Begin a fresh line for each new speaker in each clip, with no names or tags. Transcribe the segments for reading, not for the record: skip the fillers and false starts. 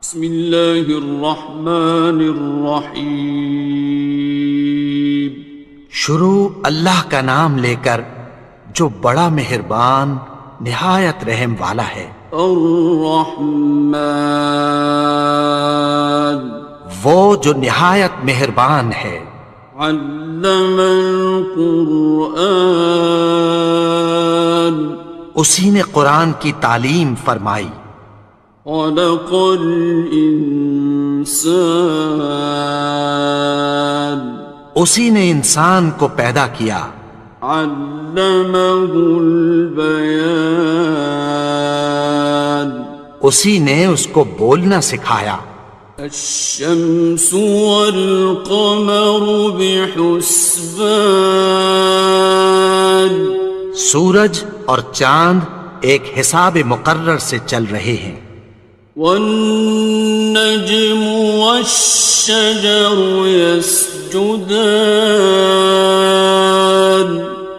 بسم اللہ الرحمن الرحیم۔
شروع اللہ کا نام لے کر جو بڑا مہربان نہایت رحم والا ہے۔
الرحمن،
وہ جو نہایت مہربان ہے۔
علم القرآن،
اسی نے قرآن کی تعلیم فرمائی۔
خلق الانسان،
اسی نے انسان کو پیدا کیا۔
علمہ البیان،
اسی نے اس کو بولنا سکھایا۔
الشمس والقمر بحسبان،
سورج اور چاند ایک حساب مقرر سے چل رہے ہیں۔
والنجم والشجر يسجدان،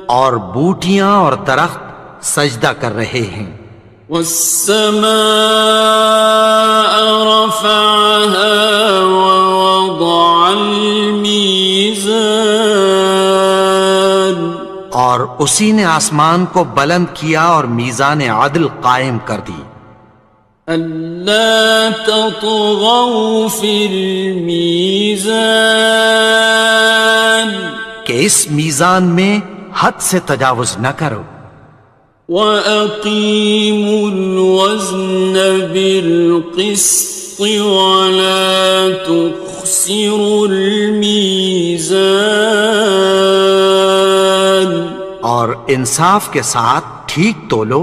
اور بوٹیاں اور درخت سجدہ کر رہے ہیں۔
والسماء رفعها ووضع الميزان،
اور اسی نے آسمان کو بلند کیا اور میزان عدل قائم کر دی۔
ألا تطغوا في الميزان،
کہ اس میزان میں حد سے تجاوز نہ کرو۔
وَأَقِيمُوا الْوَزْنَ بِالْقِسْطِ وَلَا تُخْسِرُوا الْمِيزَانَ،
اور انصاف کے ساتھ ٹھیک تولو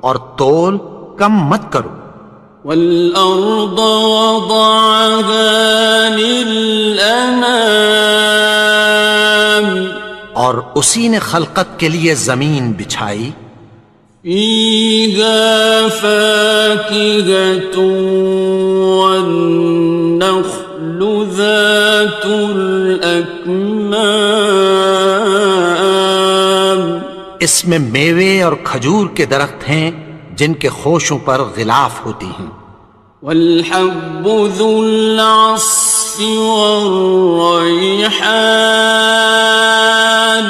اور تول کم مت کرو۔
وَالْأَرْضَ وَضَعَهَا لِلْأَنَامِ،
اور اسی نے خلقت کے لیے زمین بچھائی۔
فِيهَا فَاكِهَةٌ وَالنَّخْلُ ذَاتُ الْأَكْمَامِ،
اس میں میوے اور کھجور کے درخت ہیں جن کے خوشوں پر غلاف ہوتی ہیں۔
وَالْحَبُّ ذُو الْعَصْفِ وَالرَّيْحَانِ،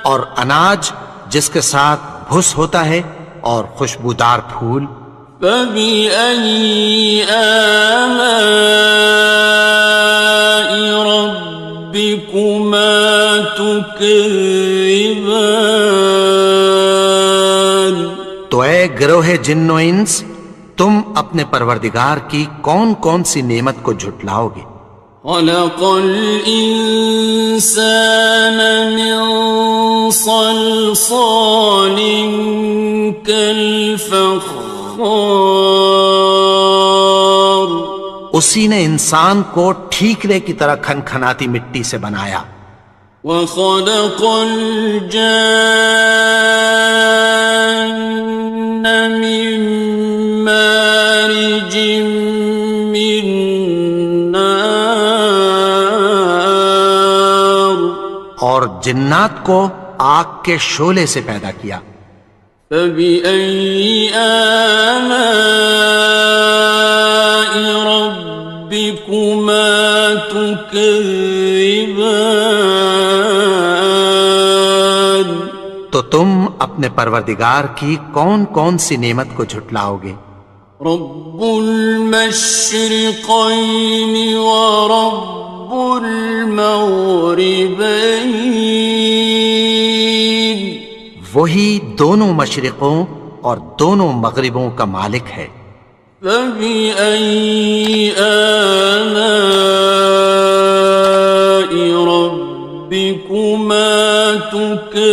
اور اناج جس کے ساتھ بھس ہوتا ہے اور خوشبودار پھول۔
فَبِأَيِّ آلَاءِ رَبِّكُمَا تُكَذِّبَانِ،
تو اے گروہ جن و انس، تم اپنے پروردگار کی کون کون سی نعمت کو جھٹلاؤ گے؟
خَلَقَ الْإِنسَانَ مِنْ صَلْصَالٍ كَالْفَخَّارِ،
اسی نے انسان کو ٹھیکرے کی طرح کھنکھناتی مٹی سے بنایا۔
وَخَلَقَ الْجَانَّ مِن مَّارِجٍ مِّن نَّارٍ،
اور جنات کو آگ کے شعلے سے پیدا کیا۔
فَبِأَيِّ آلَاءِ رَبِّكُمَا تُكَذِّبَانِ،
تو تم اپنے پروردگار کی کون کون سی نعمت کو جھٹلاؤ گے؟
رب المشرقین ورب المغربین،
وہی دونوں مشرقوں اور دونوں مغربوں کا مالک ہے۔
فَبِأَيِّ آلَاءِ رَبِّكُمَا تُكَذِّبَانِ،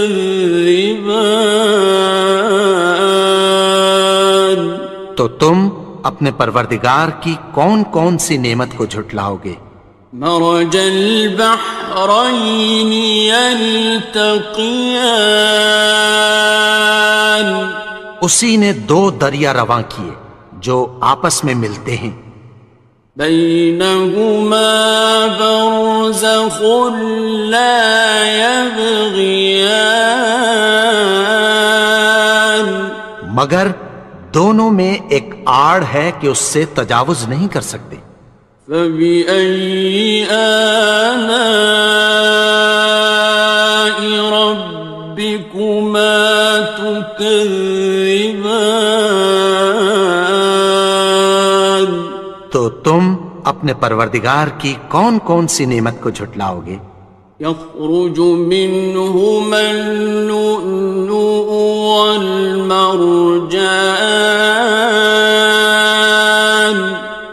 تو تم اپنے پروردگار کی کون کون سی نعمت کو جھٹلاؤ گے؟
مرج البحرین یلتقیان،
اسی نے دو دریا رواں کیے جو آپس میں ملتے ہیں۔
بینہما برزخ لا یبغیان،
مگر دونوں میں ایک آڑ ہے کہ اس سے تجاوز نہیں کر سکتے۔
فبأي آلاء ربكما تكذبان؟
تو تم اپنے پروردگار کی کون کون سی نعمت کو جھٹلاؤ گے؟
يخرج منهما اللؤلؤ والمرجان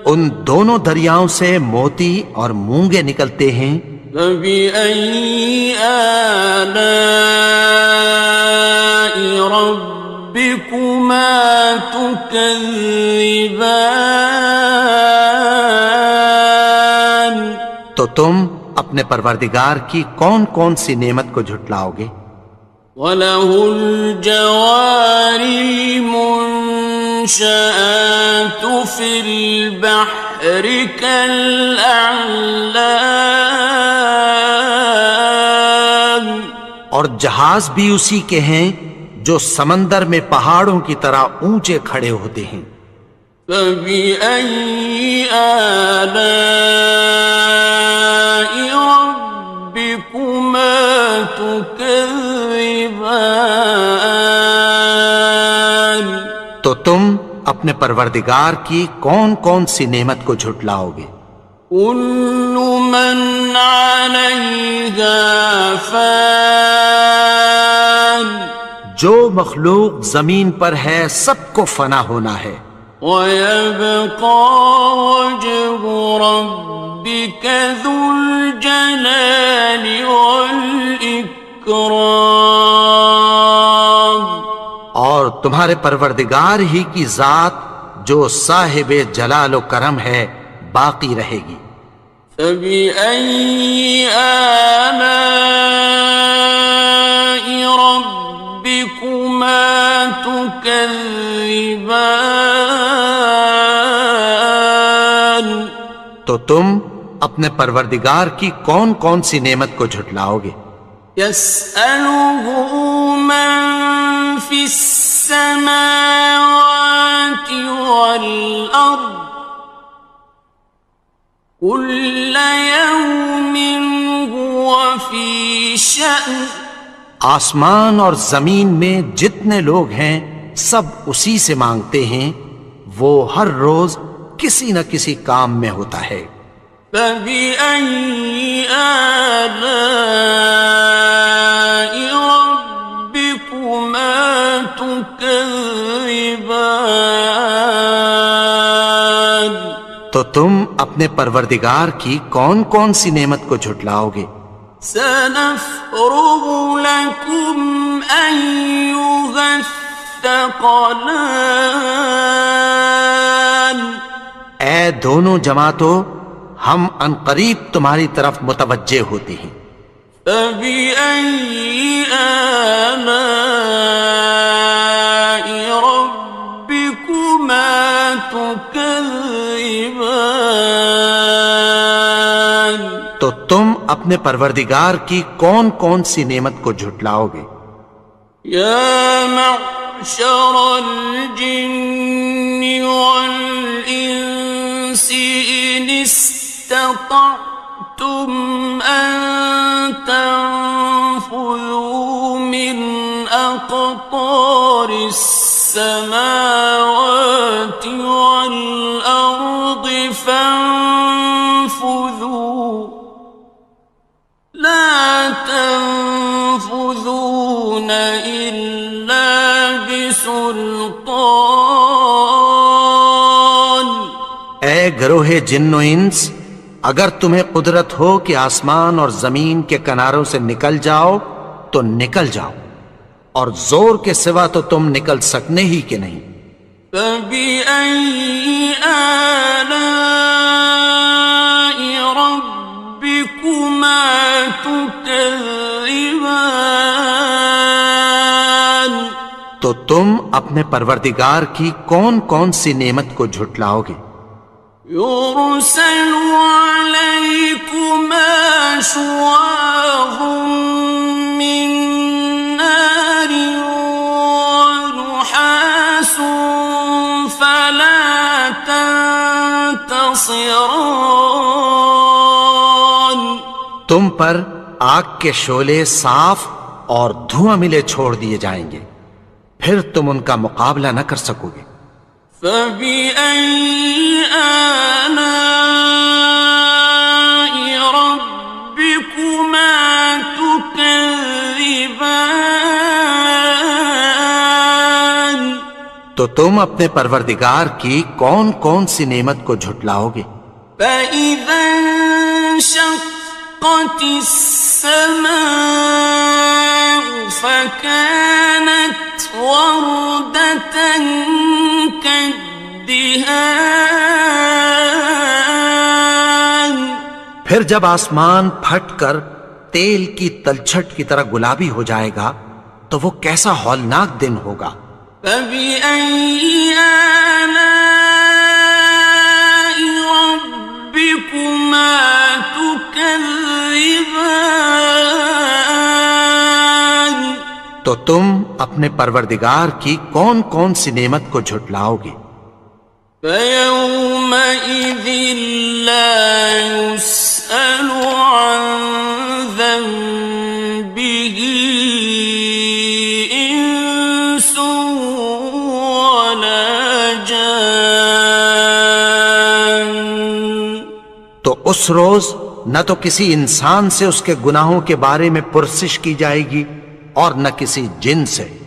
ان دونوں دریاؤں سے موتی اور مونگے نکلتے ہیں۔
فبأي آلاء ربكما تكذبان؟
تو تم اپنے پروردگار کی کون کون سی نعمت کو جھٹلاؤ گے؟
وَلَهُ الْجَوَارِ الْمُنشَآتُ فِي الْبَحْرِ كَالْأَعْلَامِ،
اور جہاز بھی اسی کے ہیں جو سمندر میں پہاڑوں کی طرح اونچے کھڑے ہوتے ہیں۔
فَبِأَيِّ آلَاءِ رَبِّكُمَا تُكَذِّبَانِ؟
تو تم اپنے پروردگار کی کون کون سی نعمت کو جھٹلاؤ گے؟
كُلُّ مَنْ عَلَيْهَا فَانٍ،
جو مخلوق زمین پر ہے سب کو فنا ہونا ہے۔
وَيَبْقَى وَجْهُ رَبِّكَ ذُو الْجَلَالِ وَالْإِكْرَامِ،
اور تمہارے پروردگار ہی کی ذات جو صاحب جلال و کرم ہے باقی رہے گی۔
فَبِأَيِّ آلَاءِ رَبِّكُمَا تُكَذِّبَانِ؟
تو تم اپنے پروردگار کی کون کون سی نعمت کو جھٹلاؤ گے؟
يَسْأَلُهُ مَن فِي السَّمَاوَاتِ وَالْأَرْضِ كُلَّ يَوْمٍ هُوَ فِي شَأْنٍ،
آسمان اور زمین میں جتنے لوگ ہیں سب اسی سے مانگتے ہیں، وہ ہر روز کسی نہ کسی کام میں ہوتا ہے۔
فَبِأَيِّ آلَاءِ رَبِّكُمَا تُكَذِّبَانِ؟
تو تم اپنے پروردگار کی کون کون سی نعمت کو جھٹلاؤ گے؟
سَنَفْرُغُ لَكُمْ أَيُّهَ الثَّقَلَانِ،
اے دونوں جماعتوں، ہم عنقریب تمہاری طرف متوجہ ہوتے ہیں۔
فَبِأَيِّ آلَاءِ رَبِّكُمَا تُكَذِّبَانِ؟
تو تم اپنے پروردگار کی کون کون سی نعمت کو جھٹلاؤ گے؟
يَا مَعْشَرَ الْجِنِّ وَالْإِنسِ إِنِ اسْتَطَعْتُمْ أَن تَنفُذُوا مِنْ أَقْطَارِ السَّمَاوَاتِ وَالْأَرْضِ فَانفُذُوا لَا تَنفُذُونَ إِلَّا بِسُلْطَانٍ۔
اے گروہ جن و انس، اگر تمہیں قدرت ہو کہ آسمان اور زمین کے کناروں سے نکل جاؤ تو نکل جاؤ، اور زور کے سوا تو تم نکل سکنے ہی کہ نہیں۔
فَبِأَيِّ آلَاءِ رَبِّكُمَا تُكَذِّبَانِ؟
تو تم اپنے پروردگار کی کون کون سی نعمت کو جھٹلاؤ گے؟
يُرْسَلُ عَلَيْكُمَا شُوَاظٌ مِّن نَّارٍ وَنُحَاسٌ خاصران.
تم پر آگ کے شعلے صاف اور دھواں ملے چھوڑ دیے جائیں گے، پھر تم ان کا مقابلہ نہ کر سکو گے۔
فبأي آلاء ربكما تكذبان.
تو تم اپنے پروردگار کی کون کون سی نعمت کو جھٹلاؤ گے؟
فإذا انشقت السماء فكانت وردة كالدهان.
پھر جب آسمان پھٹ کر تیل کی تلچھٹ کی طرح گلابی ہو جائے گا تو وہ کیسا ہولناک دن ہوگا۔
فبأي آلاء ربكما تكذبان.
تو تم اپنے پروردگار کی کون کون سی نعمت کو جھٹلاؤ گے؟
فيومئذ لا يسأل عن ذنبه إنس ولا جان.
تو اس روز نہ تو کسی انسان سے اس کے گناہوں کے بارے میں پرسش کی جائے گی اور نہ کسی جن سے۔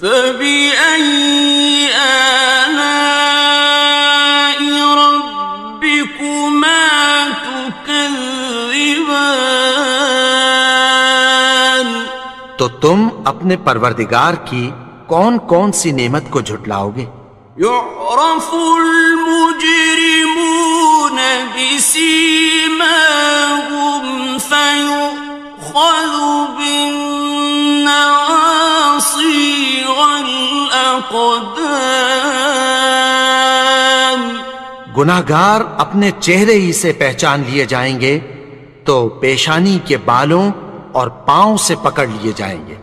فبأي آلاء ربكما تكذبان.
تو تم اپنے پروردگار کی کون کون سی نعمت کو جھٹلاؤ گے؟
يعرف المجرمون بسيماهم فيؤخذ بالنواصي والأقدام.
گناہگار اپنے چہرے ہی سے پہچان لیے جائیں گے تو پیشانی کے بالوں اور پاؤں سے پکڑ لیے جائیں گے۔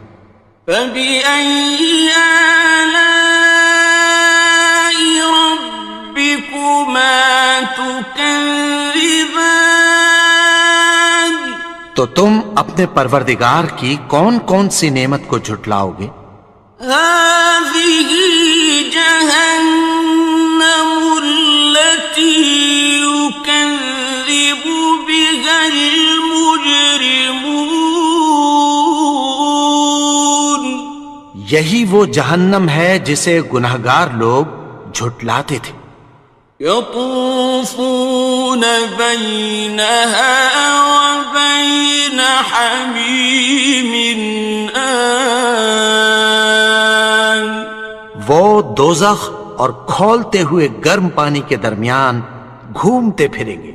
فبأي آلاء ربكما تكذبان.
تو تم اپنے پروردگار کی کون کون سی نعمت کو جھٹلاؤ گے؟
هذه جهنم التي يكذب بها المجرمون.
یہی وہ جہنم ہے جسے گناہگار لوگ جھٹلاتے تھے۔
يطوفون بينها وبين حميم آن.
وہ دوزخ اور کھولتے ہوئے گرم پانی کے درمیان گھومتے پھریں گے۔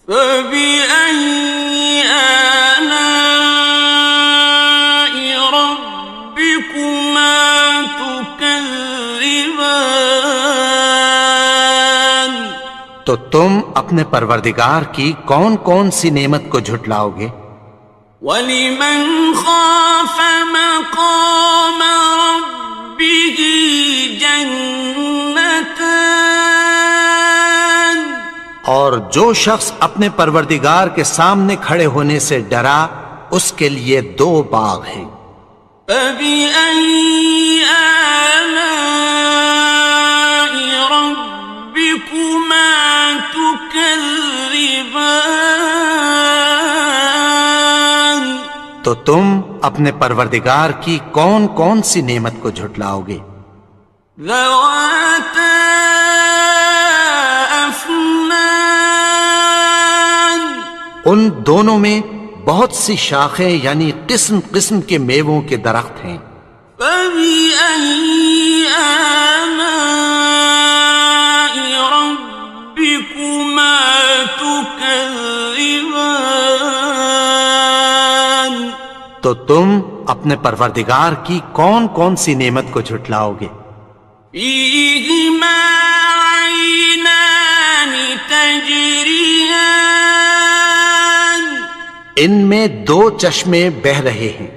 فبأي آلاء ربكما تكذبان.
تو تم اپنے پروردگار کی کون کون سی نعمت کو جھٹلاؤ گے؟
وَلِمَنْ خَافَ مَقَامَ رَبِّهِ جَنَّتَانِ.
اور جو شخص اپنے پروردگار کے سامنے کھڑے ہونے سے ڈرا اس کے لیے دو باغ ہیں۔
فَبِأَيِّ آلَاءِ رَبِّكُمَا تُكَذِّبَانِ.
تو تم اپنے پروردگار کی کون کون سی نعمت کو جھٹلاؤ گے؟
ذَوَاتَا أَفْنَانٍ.
ان دونوں میں بہت سی شاخیں یعنی قسم قسم کے میووں کے درخت ہیں۔
فَبِأَيِّ آلَاءِ رَبِّكُمَا تُكَذِّبَانِ.
تو تم اپنے پروردگار کی کون کون سی نعمت کو جھٹلاؤ گے؟
فِيهِمَا عَيْنَانِ تَجْرِيَانِ.
ان میں دو چشمے بہہ رہے ہیں۔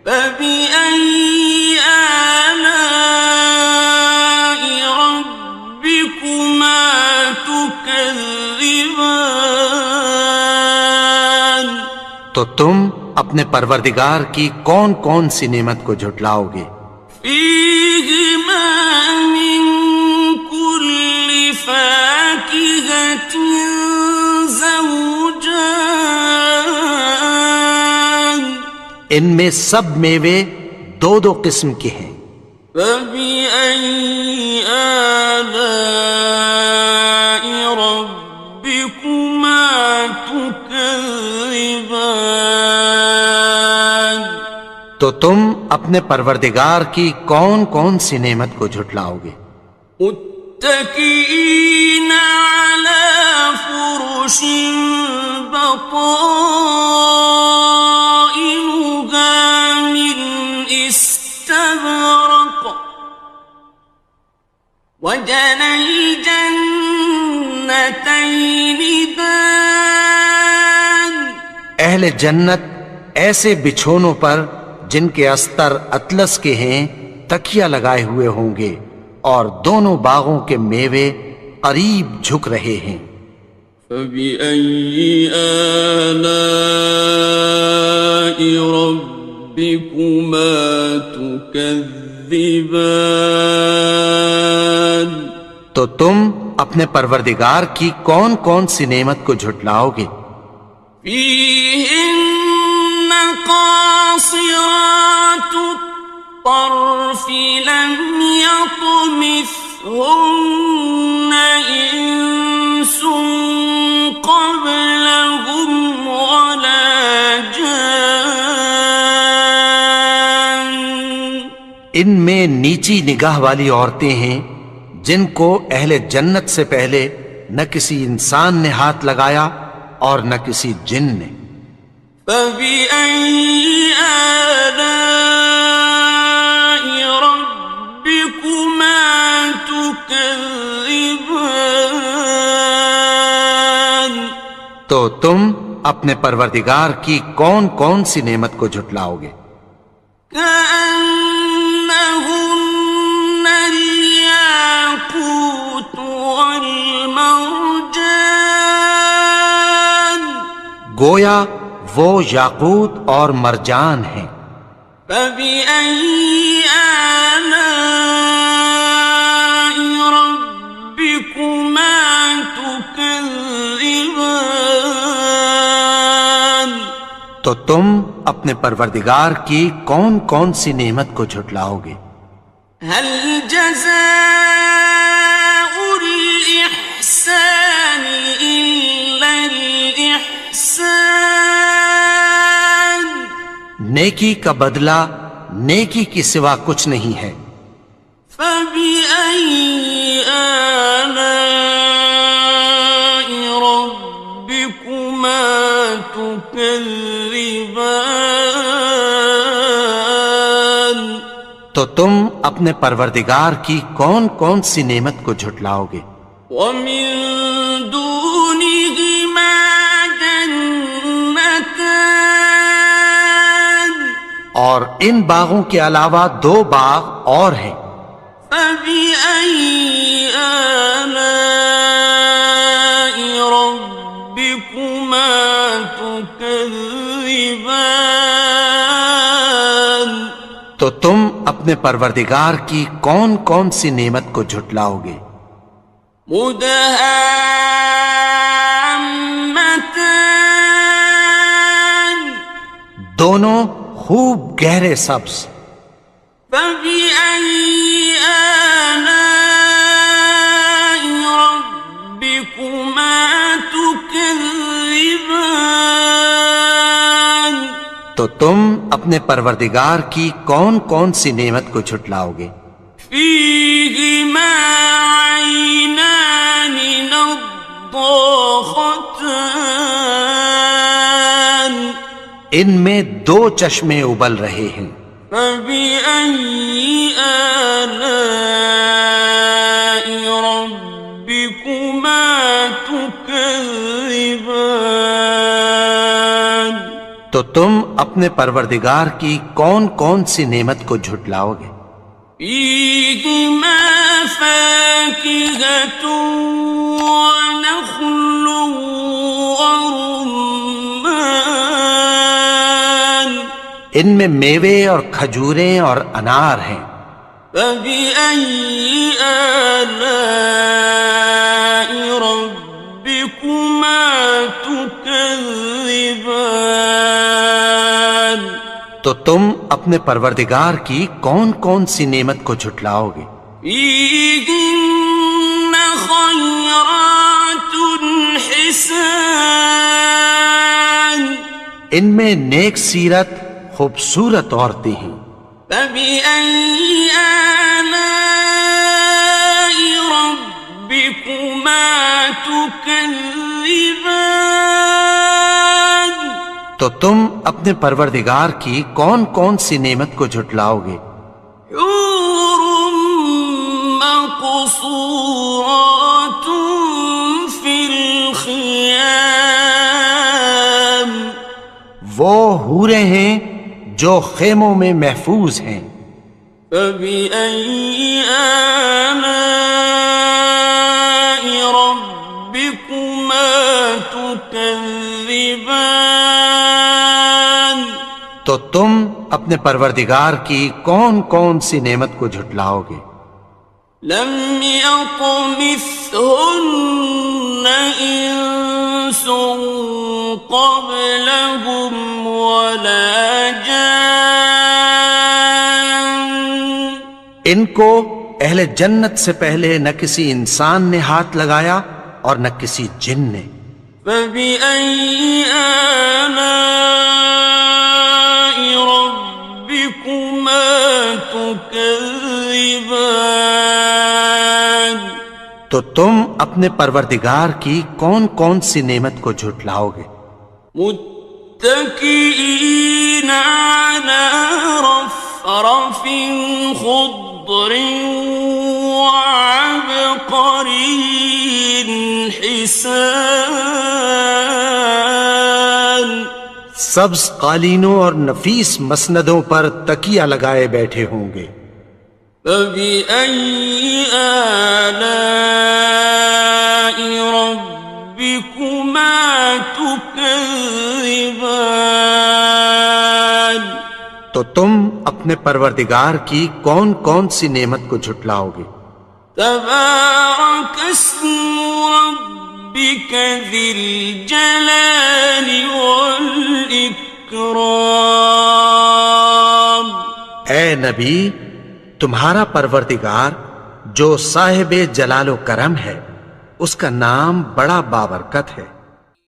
فَبِأَيِّ آلَاءِ رَبِّكُمَا تُكَذِّبَانِ. تكذبان
تو تم اپنے پروردگار کی کون کون سی نعمت کو جھٹلاؤ گے؟
فيهما من كل فاكهة زوجان
ان میں سب میوے دو دو قسم کے ہیں۔
فبأي آلاء ربكما تكذبان
تو تم اپنے پروردگار کی کون کون سی نعمت کو جھٹلاؤ گے؟
متكئين على فرش بطائنها من استبرق وجنى الجنتين دان
اہل جنت ایسے بچھونوں پر جن کے استر اطلس کے ہیں تکیہ لگائے ہوئے ہوں گے اور دونوں باغوں کے میوے قریب جھک رہے ہیں۔
فبأي آلاء ربكما تكذبان
تو تم اپنے پروردگار کی کون کون سی نعمت کو جھٹلاؤ گے؟
فيهن قاصرات الطرف لم يطمثهن إنس قبلهم ولا جان
ان میں نیچی نگاہ والی عورتیں ہیں جن کو اہل جنت سے پہلے نہ کسی انسان نے ہاتھ لگایا اور نہ کسی جن نے۔
فبأي آلاء ربكما تكذبان
تو تم اپنے پروردگار کی کون کون سی نعمت کو جھٹلاؤ گے؟
كأنهن الياقوت والمرجان
گویا وہ یاقوت اور مرجان ہیں۔
فبأي آلاء ربكما تكذبان
تو تم اپنے پروردگار کی کون کون سی نعمت کو جھٹلاؤ گے؟
هل جزاء الإحسان إلا الإحسان
نیکی کا بدلہ نیکی کی سوا کچھ نہیں ہے۔
فبأي آلاء ربكما تكذبان
تو تم اپنے پروردگار کی کون کون سی نعمت کو جھٹلاؤ گے؟
ومن دونهما جنتان
اور ان باغوں کے علاوہ دو باغ اور ہیں۔
فبأي آلاء ربكما تكذبان
تو تم اپنے پروردگار کی کون کون سی نعمت کو جھٹلاؤ گے؟
مدهامتان
دونوں خوب گہرے سبز۔
فبأي آلاء ربكما تكذبان
تو تم اپنے پروردگار کی کون کون سی نعمت کو جھٹلاؤ گے؟
فيهما عينان نضاختان
ان میں دو چشمے ابل رہے ہیں۔
فبأي آلاء ربكما تكذبان
تو تم اپنے پروردگار کی کون کون سی نعمت کو جھٹلاؤ گے؟
فيهما فاكهة ونخل ورمان
ان میں میوے اور کھجوریں اور انار ہیں.
فبأي آلاء ربكما تكذبان
تو تم اپنے پروردگار کی کون کون سی نعمت کو جھٹلاؤ گے؟
فيهن خيرات حسان
ان میں نیک سیرت خوبصورت عورتیں ہیں.
فبأي آلاء ربكما تكذبان
تو تم اپنے پروردگار کی کون کون سی نعمت کو جھٹلاؤ گے؟
حور مقصورات في الخيام
وہ حوریں ہیں جو خیموں میں محفوظ ہیں.
فبأي آلاء ربكما تكذبان
تو تم اپنے پروردگار کی کون کون سی نعمت کو جھٹلاؤ گے؟
لم يطمثهن إنس قبلهم ولا جان
ان کو اہل جنت سے پہلے نہ کسی انسان نے ہاتھ لگایا اور نہ کسی جن نے.
فبأي آلاء ربكما تكذبان
تو تم اپنے پروردگار کی کون کون سی نعمت کو جھٹلاؤ گے؟
متكئين على رفرف خضر وعبقري حسان
سبز قالینوں اور نفیس مسندوں پر تکیہ لگائے بیٹھے ہوں گے.
فبأي آلاء ربكما تكذبان
تو تم اپنے پروردگار کی کون کون سی نعمت کو جھٹلاؤ گے؟
تبارك اسم ربك ذي الجلال والإكرام
اے نبی، تمہارا پروردگار جو صاحب جلال و کرم ہے، اس کا نام بڑا بابرکت ہے.